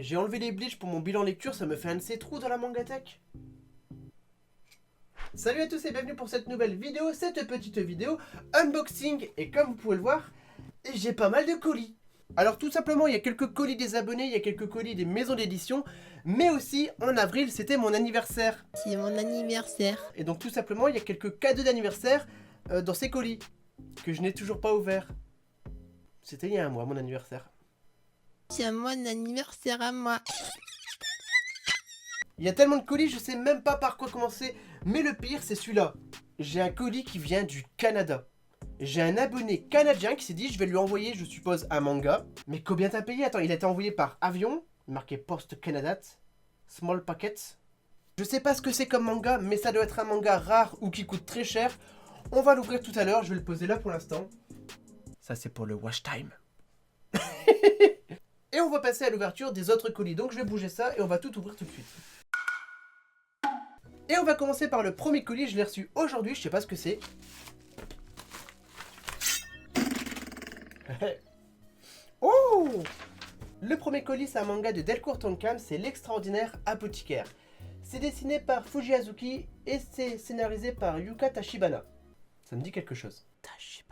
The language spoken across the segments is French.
j'ai enlevé les bleach pour mon bilan lecture, ça me fait un de ces trous dans la mangatech. Salut à tous et bienvenue pour cette nouvelle vidéo, cette petite vidéo unboxing. Et comme vous pouvez le voir, j'ai pas mal de colis. Alors tout simplement, il y a quelques colis des abonnés, il y a quelques colis des maisons d'édition, mais aussi en avril, c'était mon anniversaire. C'est mon anniversaire. Et donc tout simplement, il y a quelques cadeaux d'anniversaire dans ces colis, que je n'ai toujours pas ouverts. C'était il y a un mois, mon anniversaire. C'est mon anniversaire à moi. Il y a tellement de colis, je sais même pas par quoi commencer. Mais le pire, c'est celui-là. J'ai un colis qui vient du Canada. J'ai un abonné canadien qui s'est dit, je vais lui envoyer, je suppose, un manga. Mais combien t'as payé? Attends, il a été envoyé par avion, marqué Post Canada, Small Packets. Je sais pas ce que c'est comme manga, mais ça doit être un manga rare ou qui coûte très cher. On va l'ouvrir tout à l'heure, je vais le poser là pour l'instant. Ça, c'est pour le watch time. Et on va passer à l'ouverture des autres colis. Donc je vais bouger ça et on va tout ouvrir tout de suite. Et on va commencer par le premier colis, je l'ai reçu aujourd'hui, je sais pas ce que c'est. Oh! Le premier colis, c'est un manga de Delcourt Tonkam, c'est l'extraordinaire apothicaire. C'est dessiné par Fuji Azuki et c'est scénarisé par Yuka Tachibana. Ça me dit quelque chose. Tachibana.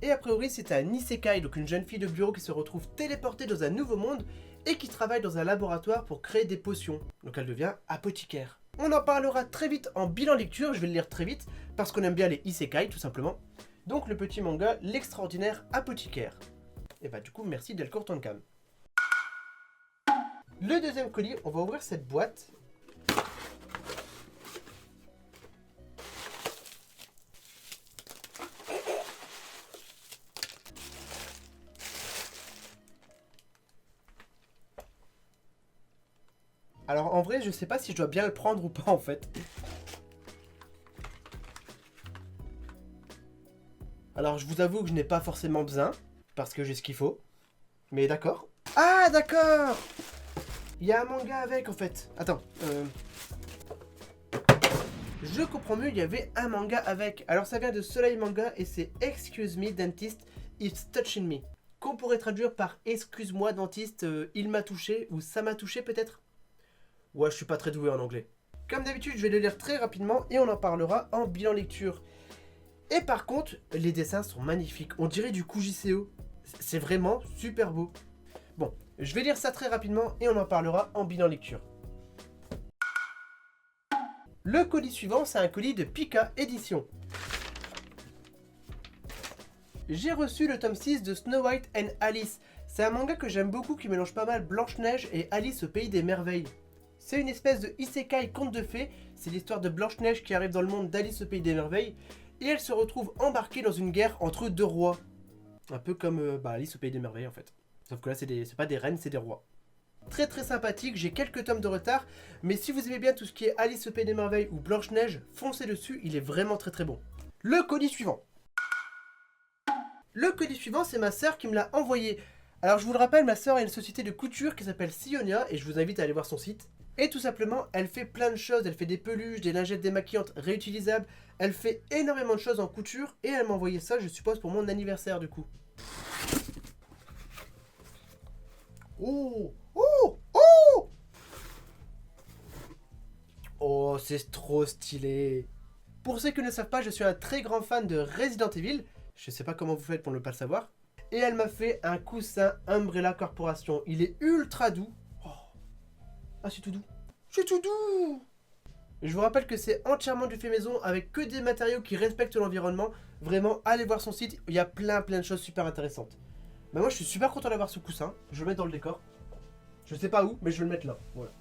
Et a priori, c'est un isekai, donc une jeune fille de bureau qui se retrouve téléportée dans un nouveau monde et qui travaille dans un laboratoire pour créer des potions. Donc elle devient apothicaire. On en parlera très vite en bilan lecture, je vais le lire très vite, parce qu'on aime bien les isekai tout simplement. Donc le petit manga, l'extraordinaire apothicaire. Et bah du coup, merci Delcourt Tonkam. Le deuxième colis, on va ouvrir cette boîte. Alors en vrai, je sais pas si je dois bien le prendre ou pas en fait. Alors je vous avoue que je n'ai pas forcément besoin, parce que j'ai ce qu'il faut. Mais d'accord. Ah d'accord! Il y a un manga avec en fait. Attends. Je comprends mieux, il y avait un manga avec. Alors ça vient de Soleil Manga et c'est Excuse me dentist, it's touching me. Qu'on pourrait traduire par excuse-moi dentiste, il m'a touché ou ça m'a touché peut-être. Ouais, je suis pas très doué en anglais. Comme d'habitude, je vais le lire très rapidement et on en parlera en bilan lecture. Et par contre, les dessins sont magnifiques. On dirait du Kujiseo. C'est vraiment super beau. Bon, je vais lire ça très rapidement et on en parlera en bilan lecture. Le colis suivant, c'est un colis de Pika Édition. J'ai reçu le tome 6 de Snow White and Alice. C'est un manga que j'aime beaucoup qui mélange pas mal Blanche-Neige et Alice au pays des merveilles. C'est une espèce de isekai conte de fées, c'est l'histoire de Blanche-Neige qui arrive dans le monde d'Alice au pays des merveilles, et elle se retrouve embarquée dans une guerre entre deux rois. Un peu comme Alice au pays des merveilles en fait. Sauf que là c'est pas des reines, c'est des rois. Très très sympathique, j'ai quelques tomes de retard, mais si vous aimez bien tout ce qui est Alice au pays des merveilles ou Blanche-Neige, foncez dessus, il est vraiment très très bon. Le colis suivant. Le colis suivant, c'est ma sœur qui me l'a envoyé. Alors je vous le rappelle, ma sœur a une société de couture qui s'appelle Sionia, et je vous invite à aller voir son site. Et tout simplement, elle fait plein de choses, elle fait des peluches, des lingettes démaquillantes réutilisables, elle fait énormément de choses en couture, et elle m'a envoyé ça, je suppose, pour mon anniversaire du coup. Oh! Oh! Oh! Oh, c'est trop stylé! Pour ceux qui ne le savent pas, je suis un très grand fan de Resident Evil, je sais pas comment vous faites pour ne pas le savoir, et elle m'a fait un coussin Umbrella Corporation, il est ultra doux. Ah, c'est tout doux. C'est tout doux. Je vous rappelle que c'est entièrement du fait maison avec que des matériaux qui respectent l'environnement. Vraiment, allez voir son site. Il y a plein de choses super intéressantes. Bah moi, je suis super content d'avoir ce coussin. Je vais le mettre dans le décor. Je sais pas où, mais je vais le mettre là. Voilà.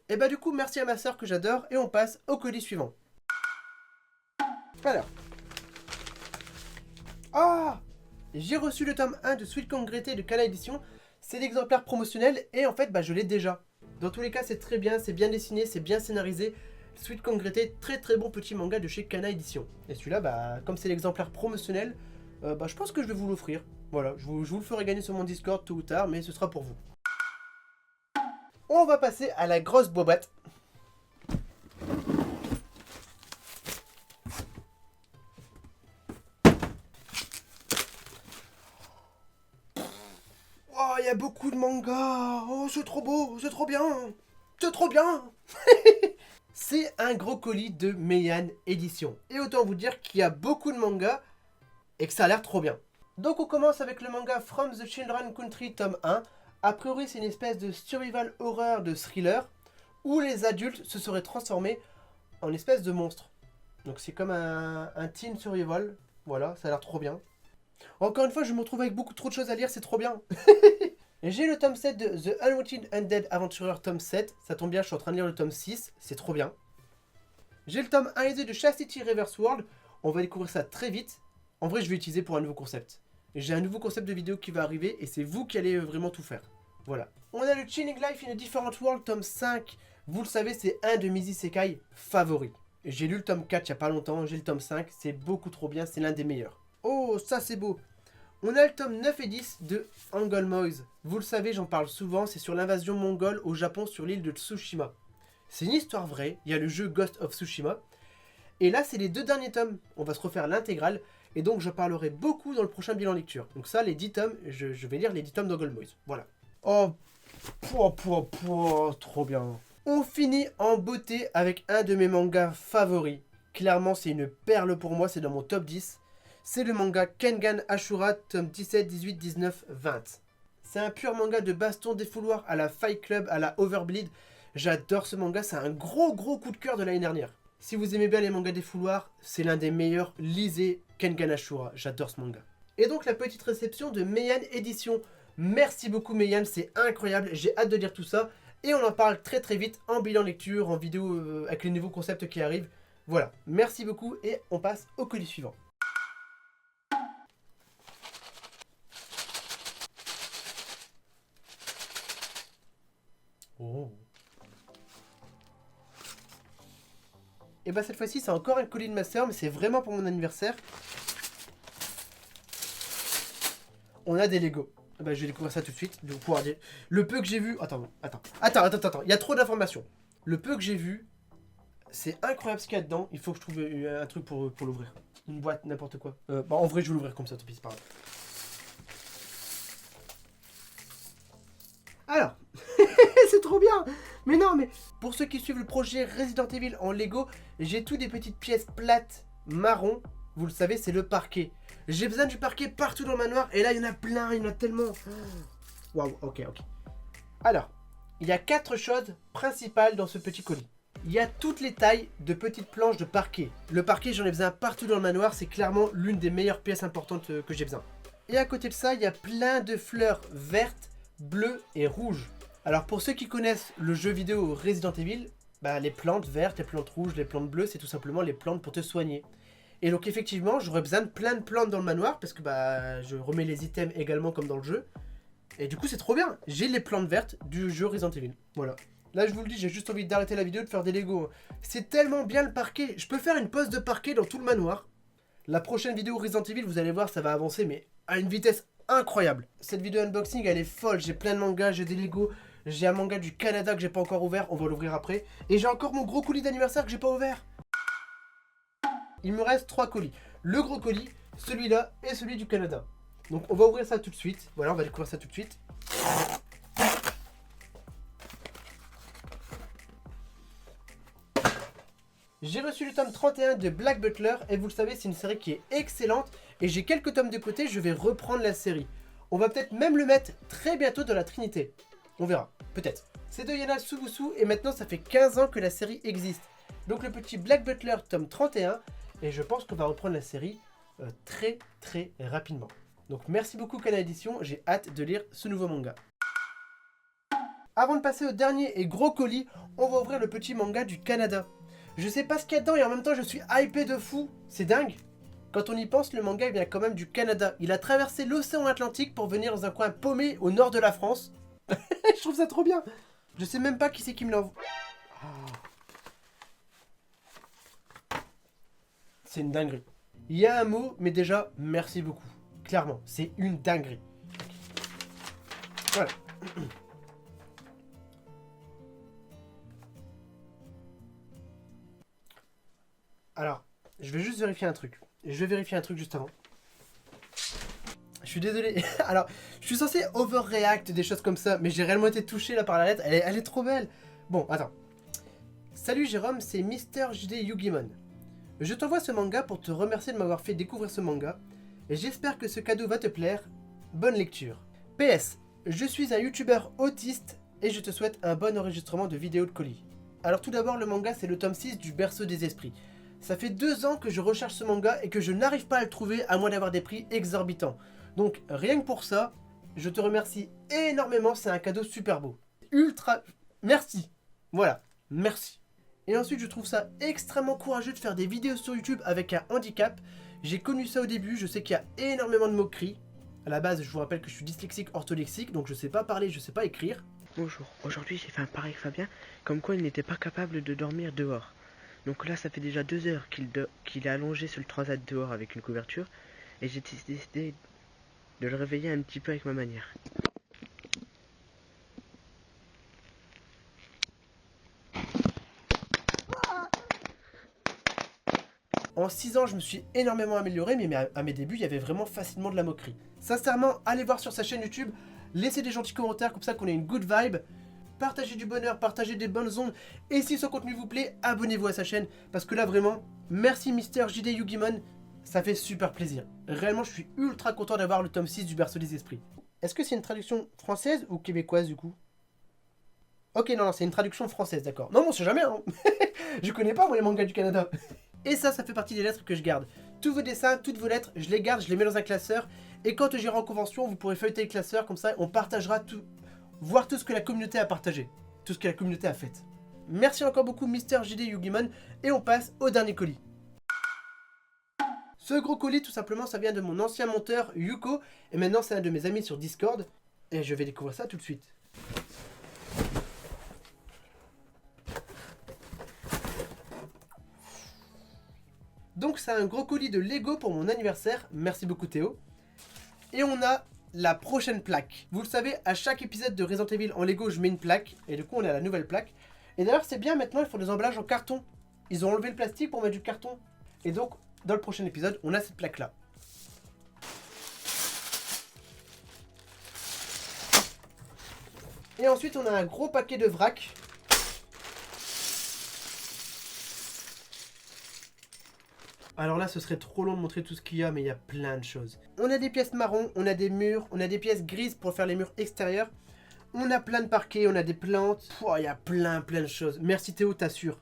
Et bah du coup, merci à ma soeur que j'adore. Et on passe au colis suivant. Alors. Ah! J'ai reçu le tome 1 de Sweet Concrete de Kana Edition. C'est l'exemplaire promotionnel et en fait, je l'ai déjà. Dans tous les cas, c'est très bien, c'est bien dessiné, c'est bien scénarisé. Sweet Concrete, très très bon petit manga de chez Kana Edition. Et celui-là, comme c'est l'exemplaire promotionnel, je pense que je vais vous l'offrir. Voilà, je vous le ferai gagner sur mon Discord tôt ou tard, mais ce sera pour vous. On va passer à la grosse boîte. Oh, il y y a beaucoup de mangas. Oh, c'est trop beau, c'est trop bien. C'est trop bien. C'est un gros colis de Meian Édition. Et autant vous dire qu'il y a beaucoup de mangas et que ça a l'air trop bien. Donc on commence avec le manga From the Children Country tome 1. A priori c'est une espèce de survival horror de thriller où les adultes se seraient transformés en espèce de monstres. Donc c'est comme un teen survival. Voilà, ça a l'air trop bien. Encore une fois, je me retrouve avec beaucoup trop de choses à lire, c'est trop bien. J'ai le tome 7 de The Unwanted Undead Adventurer tome 7. Ça tombe bien, je suis en train de lire le tome 6, c'est trop bien. J'ai le tome 1 et 2 de Chastity Reverse World. On va découvrir ça très vite. En vrai, je vais utiliser pour un nouveau concept. J'ai un nouveau concept de vidéo qui va arriver et c'est vous qui allez vraiment tout faire. Voilà. On a le Chilling Life in a Different World tome 5. Vous le savez, c'est un de mes isekai favoris. J'ai lu le tome 4 il n'y a pas longtemps, j'ai le tome 5, c'est beaucoup trop bien, c'est l'un des meilleurs. Oh, ça c'est beau. On a le tome 9 et 10 de Angol Moise. Vous le savez, j'en parle souvent, c'est sur l'invasion mongole au Japon sur l'île de Tsushima. C'est une histoire vraie, il y a le jeu Ghost of Tsushima. Et là, c'est les 2 derniers tomes, on va se refaire l'intégrale. Et donc, je parlerai beaucoup dans le prochain bilan lecture. Donc ça, les 10 tomes, je vais lire les 10 tomes d'Angol Moise. Voilà. Oh, trop bien. On finit en beauté avec un de mes mangas favoris. Clairement, c'est une perle pour moi, c'est dans mon top 10. C'est le manga Kengan Ashura, tome 17, 18, 19, 20. C'est un pur manga de baston défouloir à la Fight Club, à la Overbleed. J'adore ce manga, c'est un gros coup de cœur de l'année dernière. Si vous aimez bien les mangas défouloirs, c'est l'un des meilleurs, lisez Kengan Ashura, j'adore ce manga. Et donc la petite réception de Meian Édition. Merci beaucoup Meian, c'est incroyable, j'ai hâte de lire tout ça. Et on en parle très vite en bilan lecture, en vidéo avec les nouveaux concepts qui arrivent. Voilà, merci beaucoup et on passe au colis suivant. Oh. Et bah cette fois-ci c'est encore un colis de ma soeur, mais c'est vraiment pour mon anniversaire. On a des Lego. Bah je vais découvrir ça tout de suite, de pouvoir dire. Le peu que j'ai vu. Attends, il y a trop d'informations. Le peu que j'ai vu, c'est incroyable ce qu'il y a dedans. Il faut que je trouve un truc pour l'ouvrir. Une boîte, n'importe quoi. Bah en vrai je vais l'ouvrir comme ça, tant pis, c'est pas grave. Alors, c'est trop bien. Mais non, mais pour ceux qui suivent le projet Resident Evil en Lego, j'ai tout des petites pièces plates, marron. Vous le savez, c'est le parquet. J'ai besoin du parquet partout dans le manoir. Et là, il y en a plein, il y en a tellement. Waouh, ok. Alors, il y a 4 choses principales dans ce petit colis. Il y a toutes les tailles de petites planches de parquet. Le parquet, j'en ai besoin partout dans le manoir. C'est clairement l'une des meilleures pièces importantes que j'ai besoin. Et à côté de ça, il y a plein de fleurs vertes, bleues et rouges. Alors pour ceux qui connaissent le jeu vidéo Resident Evil, bah, les plantes vertes, les plantes rouges, les plantes bleues, c'est tout simplement les plantes pour te soigner. Et donc effectivement, j'aurais besoin de plein de plantes dans le manoir parce que bah, je remets les items également comme dans le jeu. Et du coup c'est trop bien, j'ai les plantes vertes du jeu Resident Evil. Voilà. Là je vous le dis, j'ai juste envie d'arrêter la vidéo, de faire des Lego. C'est tellement bien le parquet, je peux faire une pose de parquet dans tout le manoir. La prochaine vidéo Resident Evil, vous allez voir, ça va avancer mais à une vitesse incroyable. Cette vidéo unboxing elle est folle, j'ai plein de mangas, j'ai des Lego. J'ai un manga du Canada que j'ai pas encore ouvert, on va l'ouvrir après. Et j'ai encore mon gros colis d'anniversaire que j'ai pas ouvert. Il me reste 3 colis. Le gros colis, celui-là et celui du Canada. Donc on va ouvrir ça tout de suite. Voilà, on va découvrir ça tout de suite. J'ai reçu le tome 31 de Black Butler. Et vous le savez, c'est une série qui est excellente. Et j'ai quelques tomes de côté, je vais reprendre la série. On va peut-être même le mettre très bientôt dans la Trinité. On verra, peut-être. C'est de Yana Subusu et maintenant ça fait 15 ans que la série existe. Donc le petit Black Butler tome 31 et je pense qu'on va reprendre la série très rapidement. Donc merci beaucoup Kana Edition, j'ai hâte de lire ce nouveau manga. Avant de passer au dernier et gros colis, on va ouvrir le petit manga du Canada. Je sais pas ce qu'il y a dedans et en même temps je suis hypé de fou, c'est dingue. Quand on y pense, le manga il vient quand même du Canada. Il a traversé l'océan Atlantique pour venir dans un coin paumé au nord de la France. Je trouve ça trop bien. Je sais même pas qui c'est qui me l'envoie. C'est une dinguerie. Il y a un mot, mais déjà, merci beaucoup. Clairement, c'est une dinguerie. Voilà. Alors, je vais juste vérifier un truc. Je vais vérifier un truc juste avant. Je suis désolé. Alors, je suis censé overreact des choses comme ça, mais j'ai réellement été touché là par la lettre. Elle est trop belle. Bon, attends. Salut Jérôme, c'est Mister JD Yugimon. Je t'envoie ce manga pour te remercier de m'avoir fait découvrir ce manga. Et j'espère que ce cadeau va te plaire. Bonne lecture. PS, je suis un youtubeur autiste et je te souhaite un bon enregistrement de vidéos de colis. Alors tout d'abord, le manga c'est le tome 6 du Berceau des Esprits. Ça fait 2 ans que je recherche ce manga et que je n'arrive pas à le trouver à moins d'avoir des prix exorbitants. Donc rien que pour ça, je te remercie énormément, c'est un cadeau super beau. Ultra... Merci. Voilà, merci. Et ensuite je trouve ça extrêmement courageux de faire des vidéos sur YouTube avec un handicap. J'ai connu ça au début, je sais qu'il y a énormément de moqueries. À la base, je vous rappelle que je suis dyslexique ortholexique, donc je sais pas parler, je sais pas écrire. Bonjour, aujourd'hui j'ai fait un pari avec Fabien, comme quoi il n'était pas capable de dormir dehors. Donc là ça fait déjà 2 heures qu'il est allongé sur le transat dehors avec une couverture, et j'ai décidé de le réveiller un petit peu avec ma manière. En 6 ans, je me suis énormément amélioré, mais à mes débuts, il y avait vraiment facilement de la moquerie. Sincèrement, allez voir sur sa chaîne YouTube, laissez des gentils commentaires comme ça qu'on ait une good vibe. Partagez du bonheur, partagez des bonnes ondes. Et si son contenu vous plaît, abonnez-vous à sa chaîne. Parce que là, vraiment, merci Mister JD Yugimon. Ça fait super plaisir. Réellement, je suis ultra content d'avoir le tome 6 du Berceau des Esprits. Est-ce que c'est une traduction française ou québécoise du coup? Ok, non, c'est une traduction française, d'accord. Non, on sait jamais, hein. Je connais pas, moi, les mangas du Canada. Et ça fait partie des lettres que je garde. Tous vos dessins, toutes vos lettres, je les garde, je les mets dans un classeur. Et quand j'irai en convention, vous pourrez feuilleter le classeur, comme ça, on partagera tout, voir tout ce que la communauté a partagé. Tout ce que la communauté a fait. Merci encore beaucoup, Mister JD Yugimon. Et on passe au dernier colis. Ce gros colis, tout simplement, ça vient de mon ancien monteur, Yuko. Et maintenant, c'est un de mes amis sur Discord. Et je vais découvrir ça tout de suite. Donc c'est un gros colis de Lego pour mon anniversaire, merci beaucoup Théo. Et on a la prochaine plaque. Vous le savez, à chaque épisode de Resident Evil en Lego, je mets une plaque. Et du coup, on a la nouvelle plaque. Et d'ailleurs, c'est bien, maintenant, ils font des emballages en carton. Ils ont enlevé le plastique pour mettre du carton. Et donc, dans le prochain épisode, on a cette plaque-là. Et ensuite, on a un gros paquet de vrac. Alors là, ce serait trop long de montrer tout ce qu'il y a, mais il y a plein de choses. On a des pièces marron, on a des murs, on a des pièces grises pour faire les murs extérieurs. On a plein de parquets, on a des plantes. Il y a plein de choses. Merci Théo, t'assures.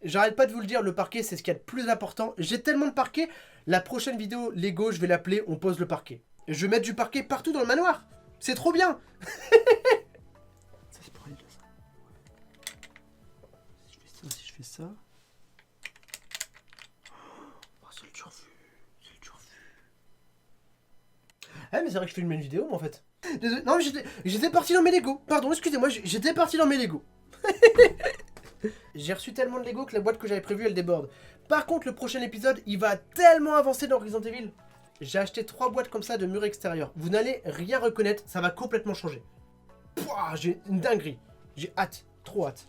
J'arrête pas de vous le dire, le parquet, c'est ce qu'il y a de plus important. J'ai tellement de parquets, la prochaine vidéo Lego, je vais l'appeler « On pose le parquet ». Et je vais mettre du parquet partout dans le manoir. C'est trop bien. Ça, c'est pour aller de ça. Si je fais ça... C'est le turfu. Ah mais c'est vrai que je fais une même vidéo moi en fait. Désolé. Non mais j'étais parti dans mes Lego. Pardon, excusez-moi, j'étais parti dans mes Lego. J'ai reçu tellement de Lego que la boîte que j'avais prévue elle déborde. Par contre le prochain épisode il va tellement avancer dans Resident Evil. J'ai acheté 3 boîtes comme ça de murs extérieurs. Vous n'allez rien reconnaître, ça va complètement changer. Pouah, j'ai une dinguerie. J'ai hâte, trop hâte.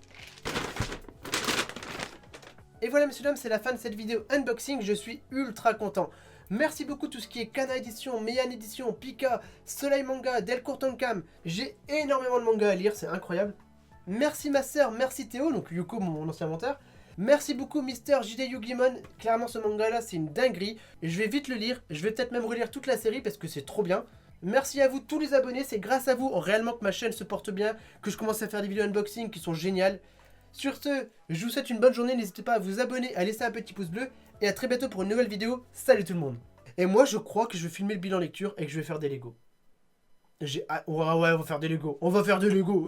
Et voilà messieurs dames, c'est la fin de cette vidéo unboxing, je suis ultra content. Merci beaucoup tout ce qui est Kana Edition, Meian Edition, Pika, Soleil Manga, Delcourt Tonkam. J'ai énormément de mangas à lire, c'est incroyable. Merci ma sœur, merci Théo, donc Yuko mon ancien monteur. Merci beaucoup Mister JD Yugimon, clairement ce manga là c'est une dinguerie. Je vais vite le lire, je vais peut-être même relire toute la série parce que c'est trop bien. Merci à vous tous les abonnés, c'est grâce à vous réellement que ma chaîne se porte bien, que je commence à faire des vidéos unboxing qui sont géniales. Sur ce, je vous souhaite une bonne journée, n'hésitez pas à vous abonner, à laisser un petit pouce bleu, et à très bientôt pour une nouvelle vidéo. Salut tout le monde. Et moi je crois que je vais filmer le bilan lecture et que je vais faire des Lego. Ouais, on va faire des Lego,